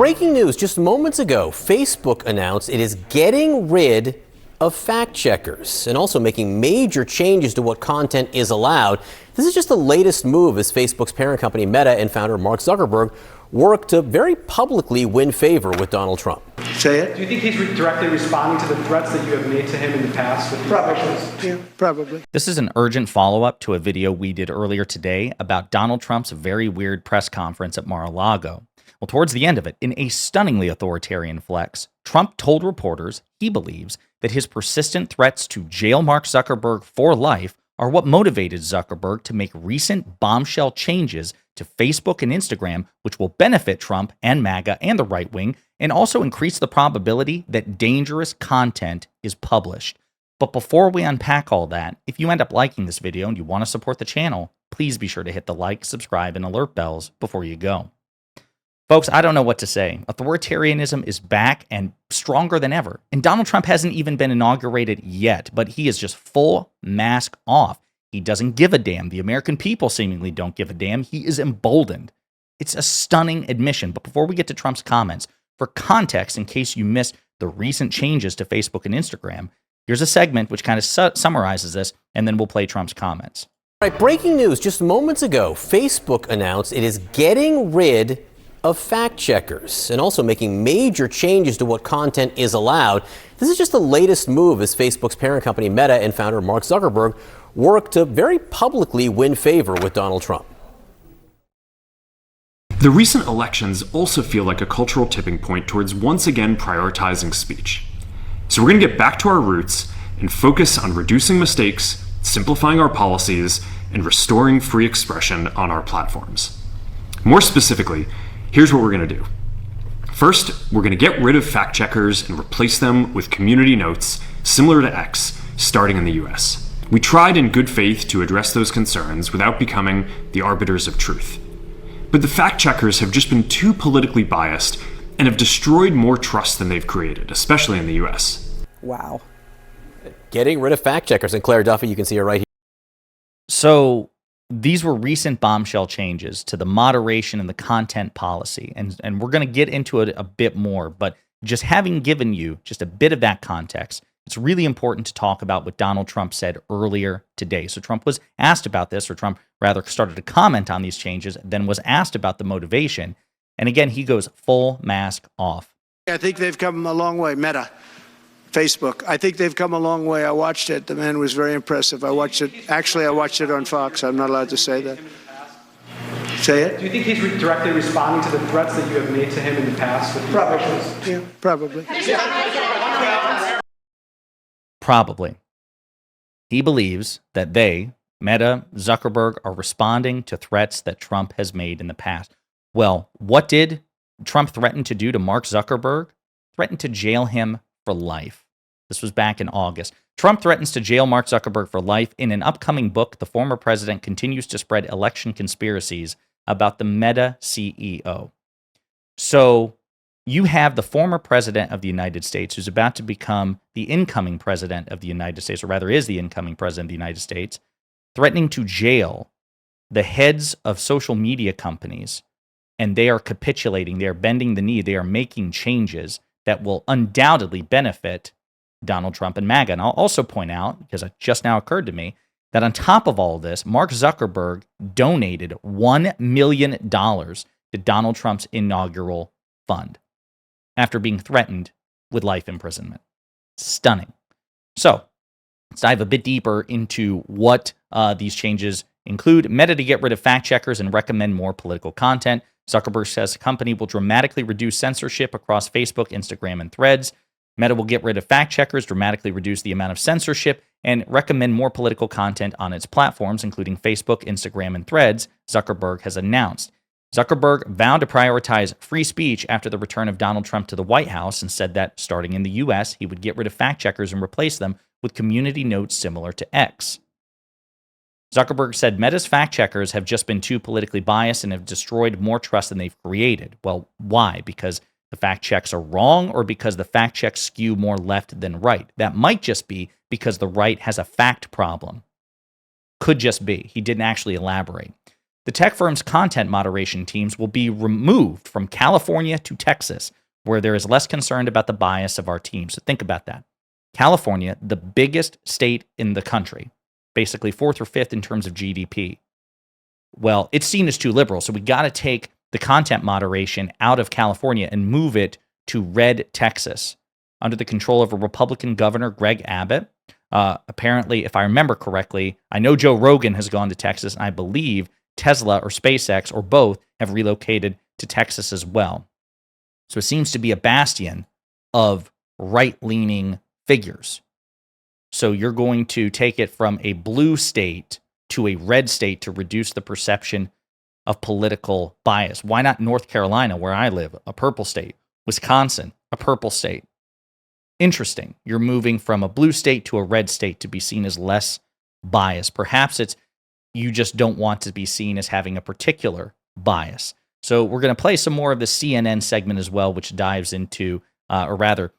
Breaking news just moments ago, Facebook announced it is getting rid of fact checkers and also making major changes to what content is allowed. This is just the latest move as Facebook's parent company Meta and founder Mark Zuckerberg work to very publicly win favor with Donald Trump. Say it. Do you think he's directly responding to the threats that you have made to him in the past? With Probably. Yeah, probably. This is an urgent follow-up to a video we did earlier today about Donald Trump's very weird press conference at Mar-a-Lago. Well, towards the end of it, in a stunningly authoritarian flex, Trump told reporters he believes that his persistent threats to jail Mark Zuckerberg for life are what motivated Zuckerberg to make recent bombshell changes to Facebook and Instagram, which will benefit Trump and MAGA and the right wing, and also increase the probability that dangerous content is published. But before we unpack all that, if you end up liking this video and you want to support the channel, please be sure to hit the like, subscribe, and alert bells before you go. Folks, I don't know what to say. Authoritarianism is back and stronger than ever. And Donald Trump hasn't even been inaugurated yet, but he is just full mask off. He doesn't give a damn. The American people seemingly don't give a damn. He is emboldened. It's a stunning admission. But before we get to Trump's comments, for context, in case you missed the recent changes to Facebook and Instagram, here's a segment which kind of summarizes this, and then we'll play Trump's comments. All right, breaking news just moments ago, Facebook announced it is getting rid of fact checkers and also making major changes to what content is allowed. This is just the latest move as Facebook's parent company Meta and founder Mark Zuckerberg work to very publicly win favor with Donald Trump. The recent elections also feel like a cultural tipping point towards once again prioritizing speech. So we're going to get back to our roots and focus on reducing mistakes, simplifying our policies, and restoring free expression on our platforms. More specifically, here's what we're going to do. First, we're going to get rid of fact checkers and replace them with community notes similar to X, starting in the US. We tried in good faith to address those concerns without becoming the arbiters of truth. But the fact checkers have just been too politically biased and have destroyed more trust than they've created, especially in the US. Wow. Getting rid of fact checkers. And Claire Duffy, you can see her right here. So these were recent bombshell changes to the moderation and the content policy. And we're going to get into it a bit more, but just having given you just a bit of that context, it's really important to talk about what Donald Trump said earlier today. So Trump was asked about this, or Trump rather started to comment on these changes, then was asked about the motivation. And again, he goes full mask off. I think they've come a long way. Meta, Facebook. I think they've come a long way. I watched it. The man was very impressive. I watched it. Actually, I watched it on Fox. I'm not allowed to say that. Say it. Do you think he's directly responding to the threats that you have made to him in the past? With Probably. Yeah, probably. Probably. He believes that they, Meta, Zuckerberg, are responding to threats that Trump has made in the past. Well, what did Trump threaten to do to Mark Zuckerberg? Threatened to jail him for life. This was back in August. Trump threatens to jail Mark Zuckerberg for life. In an upcoming book, the former president continues to spread election conspiracies about the Meta CEO. So you have the former president of the United States, who's about to become the incoming president of the United States, or rather is the incoming president of the United States, threatening to jail the heads of social media companies, and they are capitulating, they are bending the knee, they are making changes that will undoubtedly benefit Donald Trump and MAGA. And I'll also point out, because it just now occurred to me, that on top of all of this, Mark Zuckerberg donated $1 million to Donald Trump's inaugural fund after being threatened with life imprisonment. Stunning. So let's dive a bit deeper into what these changes include. Meta to get rid of fact checkers and recommend more political content. Zuckerberg says the company will dramatically reduce censorship across Facebook, Instagram, and Threads. Meta will get rid of fact checkers, dramatically reduce the amount of censorship, and recommend more political content on its platforms, including Facebook, Instagram, and Threads, Zuckerberg has announced. Zuckerberg vowed to prioritize free speech after the return of Donald Trump to the White House and said that, starting in the U.S., he would get rid of fact checkers and replace them with community notes similar to X. Zuckerberg said Meta's fact checkers have just been too politically biased and have destroyed more trust than they've created. Well, why? Because the fact checks are wrong, or because the fact checks skew more left than right? That might just be because the right has a fact problem. Could just be. He didn't actually elaborate. The tech firm's content moderation teams will be removed from California to Texas, where there is less concern about the bias of our team. So think about that. California, the biggest state in the country, basically fourth or fifth in terms of GDP. Well, it's seen as too liberal, so we got to take the content moderation out of California and move it to red Texas under the control of a Republican governor, Greg Abbott. Apparently, if I remember correctly, I know Joe Rogan has gone to Texas, and I believe Tesla or SpaceX or both have relocated to Texas as well. So it seems to be a bastion of right-leaning figures. So you're going to take it from a blue state to a red state to reduce the perception of political bias. Why not North Carolina, where I live, a purple state? Wisconsin, a purple state. Interesting. You're moving from a blue state to a red state to be seen as less biased. Perhaps it's you just don't want to be seen as having a particular bias. So we're going to play some more of the CNN segment as well, which dives into, or rather,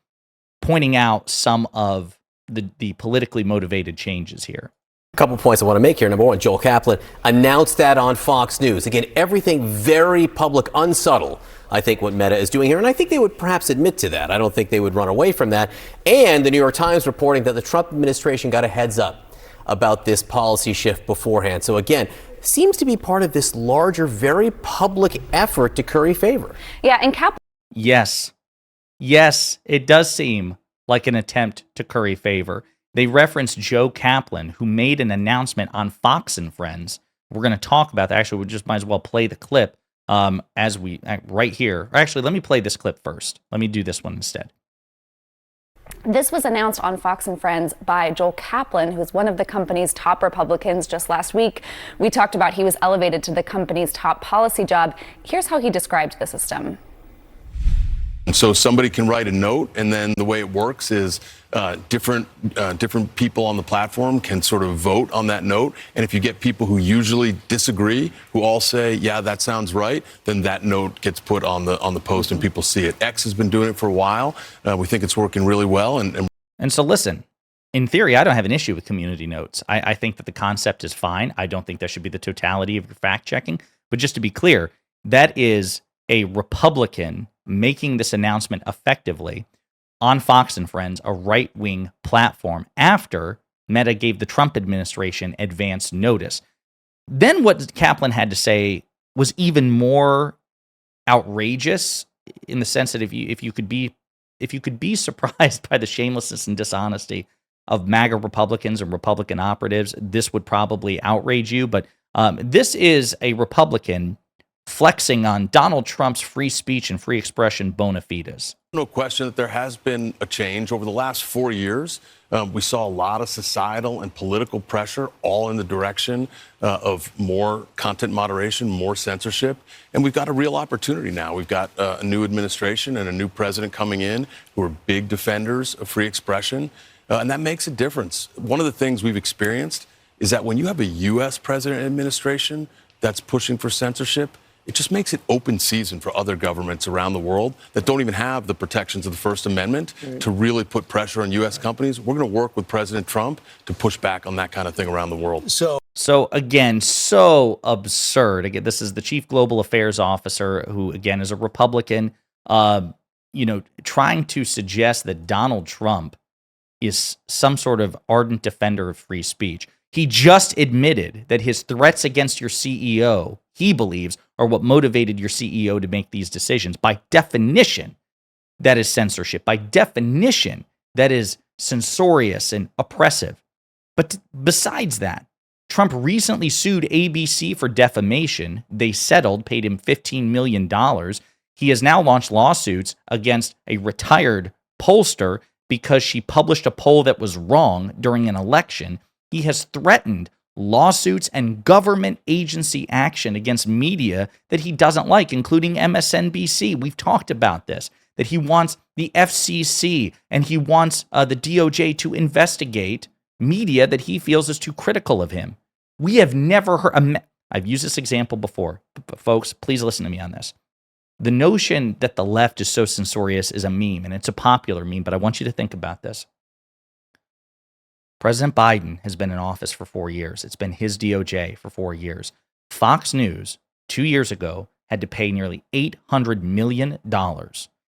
pointing out some of the politically motivated changes here. A couple points I want to make here. Number one, Joel Kaplan announced that on Fox News. Again, everything very public, unsubtle, I think, what Meta is doing here. And I think they would perhaps admit to that. I don't think they would run away from that. And the New York Times reporting that the Trump administration got a heads up about this policy shift beforehand. So again, seems to be part of this larger, very public effort to curry favor. Yeah, and Kaplan. Yes, it does seem like an attempt to curry favor. They referenced Joe Kaplan, who made an announcement on Fox and Friends. We're going to talk about that. Actually, we just might as well play the clip as we right here. Or actually, let me play this clip first. Let me do this one instead. This was announced on Fox and Friends by Joel Kaplan, who's one of the company's top Republicans. Just last week, we talked about he was elevated to the company's top policy job. Here's how he described the system. And so somebody can write a note, and then the way it works is different people on the platform can sort of vote on that note. And if you get people who usually disagree, who all say, yeah, that sounds right, then that note gets put on the post and people see it. X has been doing it for a while. We think it's working really well. And so listen, in theory, I don't have an issue with community notes. I think that the concept is fine. I don't think that should be the totality of your fact checking. But just to be clear, that is a Republican making this announcement effectively on Fox and Friends, a right-wing platform, after Meta gave the Trump administration advance notice. Then what Kaplan had to say was even more outrageous, in the sense that if you could be surprised by the shamelessness and dishonesty of MAGA Republicans and Republican operatives, this would probably outrage you. But this is a Republican flexing on Donald Trump's free speech and free expression bona fides. No question that there has been a change over the last 4 years. We saw a lot of societal and political pressure all in the direction of more content moderation, more censorship. And we've got a real opportunity now. We've got a new administration and a new president coming in who are big defenders of free expression. And that makes a difference. One of the things we've experienced is that when you have a U.S. president and administration that's pushing for censorship, it just makes it open season for other governments around the world that don't even have the protections of the First Amendment to really put pressure on U.S. companies. We're going to work with President Trump to push back on that kind of thing around the world. So again, so absurd. Again, this is the chief global affairs officer, who again is a Republican, trying to suggest that Donald Trump is some sort of ardent defender of free speech. He just admitted that his threats against your CEO, he believes, are what motivated your CEO to make these decisions. By definition, that is censorship. By definition, that is censorious and oppressive. But besides that, Trump recently sued ABC for defamation. They settled, paid him $15 million. He has now launched lawsuits against a retired pollster because she published a poll that was wrong during an election. He has threatened lawsuits and government agency action against media that he doesn't like, including MSNBC. We've talked about this, that he wants the FCC and he wants the DOJ to investigate media that he feels is too critical of him. We have never heard, I've used this example before, but folks, please listen to me on this. The notion that the left is so censorious is a meme, and it's a popular meme, but I want you to think about this. President Biden has been in office for 4 years. It's been his DOJ for 4 years. Fox News 2 years ago had to pay nearly $800 million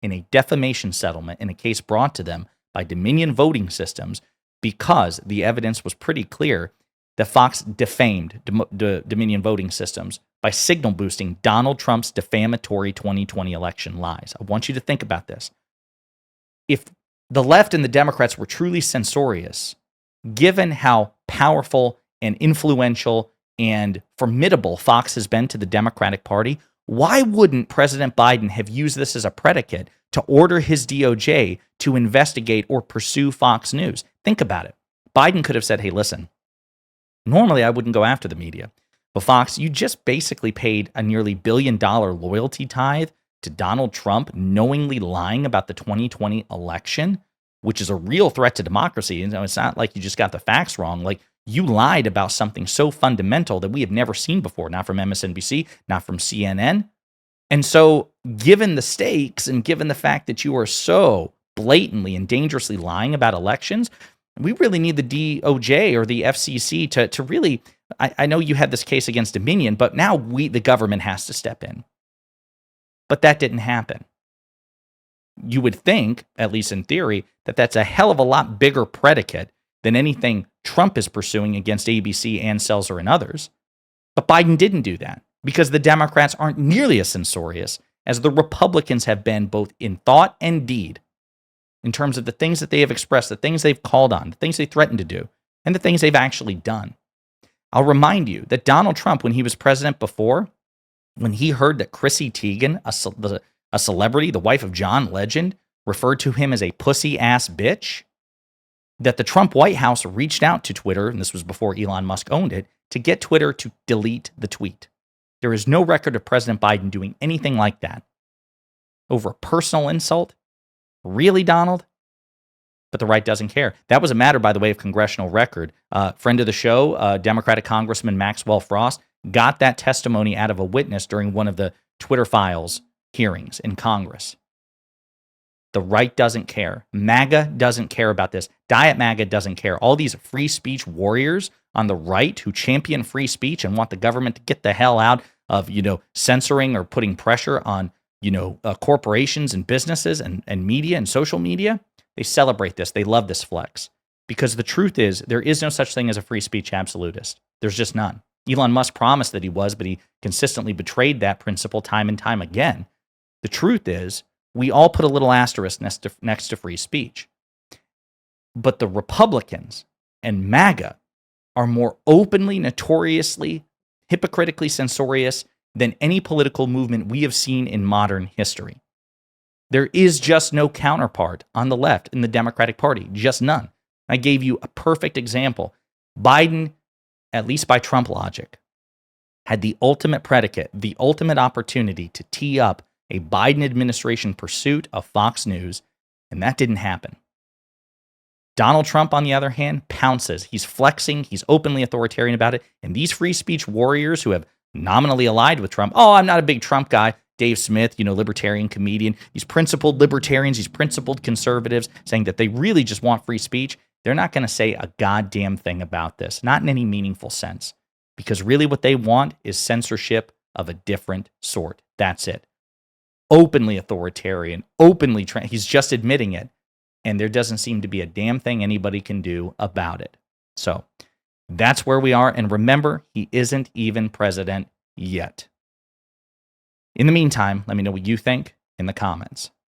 in a defamation settlement in a case brought to them by Dominion Voting Systems because the evidence was pretty clear that Fox defamed Dominion Voting Systems by signal boosting Donald Trump's defamatory 2020 election lies. I want you to think about this. If the left and the Democrats were truly censorious, given how powerful and influential and formidable Fox has been to the Democratic Party, why wouldn't President Biden have used this as a predicate to order his DOJ to investigate or pursue Fox News? Think about it. Biden could have said, hey, listen, normally I wouldn't go after the media, but Fox, you just basically paid a nearly $1 billion loyalty tithe to Donald Trump, knowingly lying about the 2020 election, which is a real threat to democracy. And it's not like you just got the facts wrong. Like, you lied about something so fundamental that we have never seen before, not from MSNBC, not from CNN. And so, given the stakes and given the fact that you are so blatantly and dangerously lying about elections, we really need the DOJ or the FCC to really, I know you had this case against Dominion, but now the government has to step in. But that didn't happen. You would think, at least in theory, that that's a hell of a lot bigger predicate than anything Trump is pursuing against ABC and Seltzer and others. But Biden didn't do that because the Democrats aren't nearly as censorious as the Republicans have been, both in thought and deed, in terms of the things that they have expressed, the things they've called on, the things they threatened to do, and the things they've actually done. I'll remind you that Donald Trump, when he was president before, when he heard that Chrissy Teigen, a celebrity, the wife of John Legend, referred to him as a pussy-ass bitch, that the Trump White House reached out to Twitter, and this was before Elon Musk owned it, to get Twitter to delete the tweet. There is no record of President Biden doing anything like that. Over a personal insult? Really, Donald? But the right doesn't care. That was a matter, by the way, of congressional record. Friend of the show, Democratic Congressman Maxwell Frost, got that testimony out of a witness during one of the Twitter Files hearings in Congress. The right doesn't care. MAGA doesn't care about this. Diet MAGA doesn't care. All these free speech warriors on the right who champion free speech and want the government to get the hell out of, censoring or putting pressure on, corporations and businesses and media and social media, they celebrate this. They love this flex. Because the truth is, there is no such thing as a free speech absolutist. There's just none. Elon Musk promised that he was, but he consistently betrayed that principle time and time again. The truth is, we all put a little asterisk next to free speech. But the Republicans and MAGA are more openly, notoriously, hypocritically censorious than any political movement we have seen in modern history. There is just no counterpart on the left in the Democratic Party, just none. I gave you a perfect example. Biden, at least by Trump logic, had the ultimate predicate, the ultimate opportunity to tee up a Biden administration pursuit of Fox News, and that didn't happen. Donald Trump, on the other hand, pounces. He's flexing. He's openly authoritarian about it. And these free speech warriors who have nominally allied with Trump, I'm not a big Trump guy. Dave Smith, libertarian comedian, these principled libertarians, these principled conservatives saying that they really just want free speech. They're not going to say a goddamn thing about this, not in any meaningful sense, because really what they want is censorship of a different sort. That's it. Openly authoritarian, he's just admitting it, and there doesn't seem to be a damn thing anybody can do about it. So that's where we are, and remember, he isn't even president yet. In the meantime, let me know what you think in the comments.